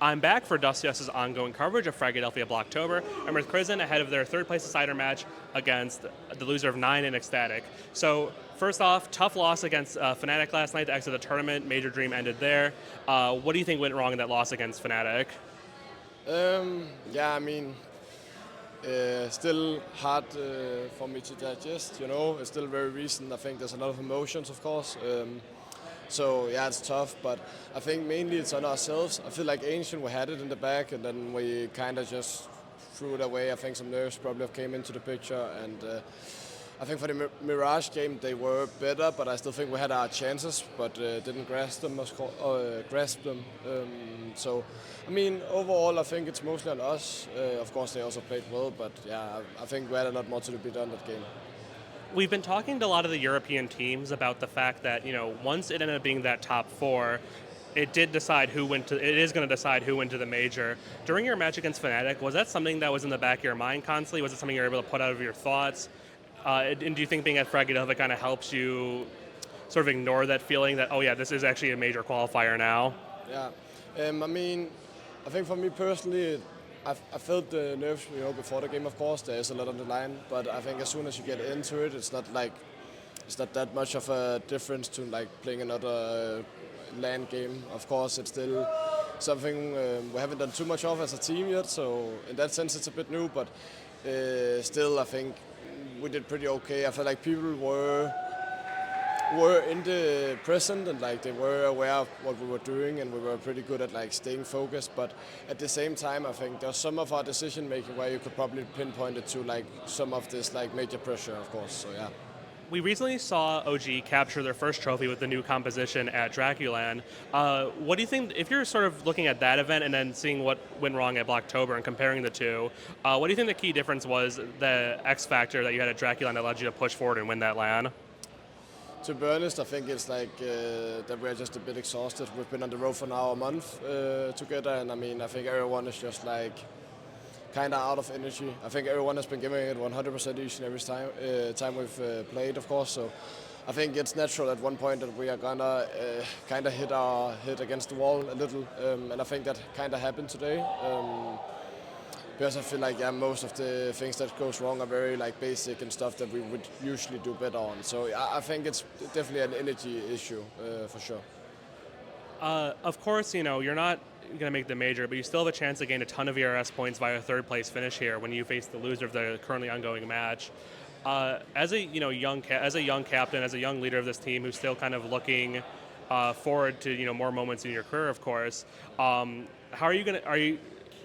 I'm back for Dust2us's ongoing coverage of Fragadelphia Blocktober. I'm with Chr1zN ahead of their third-place decider match against the loser of 9 and Ecstatic. So, first off, tough loss against Fnatic last night to exit the tournament. Major dream ended there. What do you think went wrong in that loss against Fnatic? Yeah, I mean, still hard for me to digest, you know. It's still very recent. I think there's a lot of emotions, of course. So, yeah, it's tough, but I think mainly it's on ourselves. I feel like Ancient, we had it in the back, and then we kind of just threw it away. I think some nerves probably came into the picture, and I think for the Mirage game, they were better, but I still think we had our chances, but didn't grasp them. So, I mean, overall, I think it's mostly on us. Of course, they also played well, but yeah, I think we had a lot more to be done that game. We've been talking to a lot of the European teams about the fact that, once it ended up being that top 4, it is going to decide who went to the major. During your match against Fnatic, was that something that was in the back of your mind constantly? Was it something you were able to put out of your thoughts? And do you think being at Fragadelphia kind of helps you sort of ignore that feeling that, oh yeah, this is actually a major qualifier now? Yeah, I mean, I think for me personally, I felt the nerves, before the game. Of course, there is a lot on the line, but I think as soon as you get into it, it's not that much of a difference to like playing another LAN game. Of course, it's still something we haven't done too much of as a team yet, so in that sense, it's a bit new. But still, I think we did pretty okay. I felt like people were in the present, and like they were aware of what we were doing, and we were pretty good at like staying focused. But at the same time, I think there's some of our decision making where you could probably pinpoint it to like some of this like major pressure, of course. So yeah. We recently saw OG capture their first trophy with the new composition at Draculan. What do you think, if you're sort of looking at that event and then seeing what went wrong at Blocktober and comparing the two, what do you think the key difference was, the X factor that you had at Draculan that allowed you to push forward and win that LAN? To be honest, I think it's like that we're just a bit exhausted. We've been on the road for now a month together, and I mean, I think everyone is just like kind of out of energy. I think everyone has been giving it 100% each and every time we've played, of course. So I think it's natural at one point that we are gonna kind of hit our head against the wall a little, and I think that kind of happened today. Because I feel like most of the things that goes wrong are very like basic and stuff that we would usually do better on. So I think it's definitely an energy issue for sure. Of course, you're not going to make the major, but you still have a chance to gain a ton of ERS points via a third-place finish here when you face the loser of the currently ongoing match. As a young captain, as a young leader of this team, who's still kind of looking forward to more moments in your career, of course.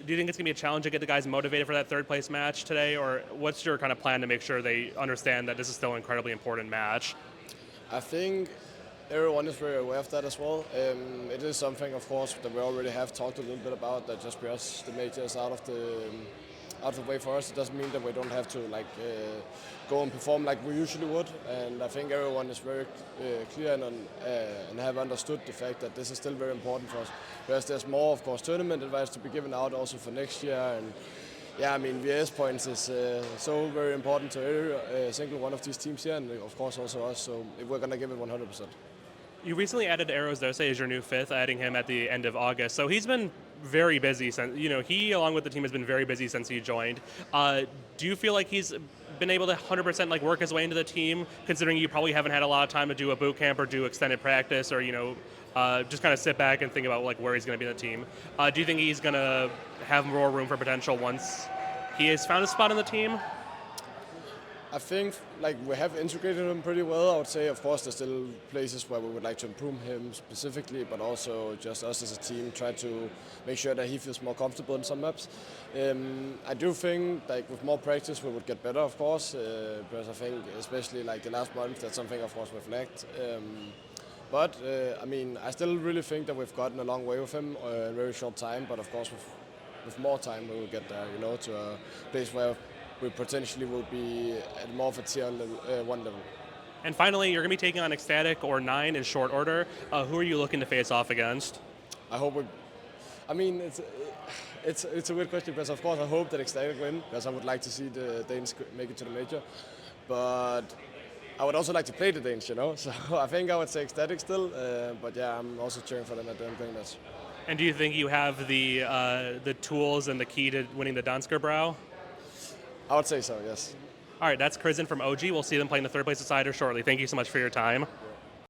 Do you think it's going to be a challenge to get the guys motivated for that third-place match today, or what's your kind of plan to make sure they understand that this is still an incredibly important match? I think everyone is very aware of that as well. It is something, of course, that we already have talked a little bit about, that just because the major is out of the way for us, it doesn't mean that we don't have to go and perform like we usually would. And I think everyone is very clear and have understood the fact that this is still very important for us. Because there's more, of course, tournament advice to be given out also for next year. And yeah, I mean, VS points is so very important to every single one of these teams here, and of course also us. So we're gonna give it 100%. You recently added arrozdoce as your new fifth, adding him at the end of August. So he's been very busy since, he along with the team has been very busy since he joined. Do you feel like he's been able to 100% work his way into the team, considering you probably haven't had a lot of time to do a boot camp or do extended practice, or just kind of sit back and think about where he's going to be in the team? Do you think he's going to have more room for potential once he has found a spot in the team? I think we have integrated him pretty well. I would say, of course, there's still places where we would like to improve him specifically, but also just us as a team try to make sure that he feels more comfortable in some maps. I do think with more practice we would get better, of course, because I think especially the last month that's something, of course, we've lacked. But I mean, I still really think that we've gotten a long way with him in a very short time. But of course, with more time, we will get there, to a place where we potentially will be at more of a tier level, 1 level. And finally, you're going to be taking on Ecstatic or 9 in short order. Who are you looking to face off against? I hope I mean, it's a weird question because, of course, I hope that Ecstatic win because I would like to see the Danes make it to the major. But I would also like to play the Danes, So I think I would say Ecstatic still. But yeah, I'm also cheering for them at the end. And do you think you have the tools and the key to winning the Dansker Brow? I would say so, yes. All right, that's Chr1zN from OG. We'll see them playing the third place decider shortly. Thank you so much for your time.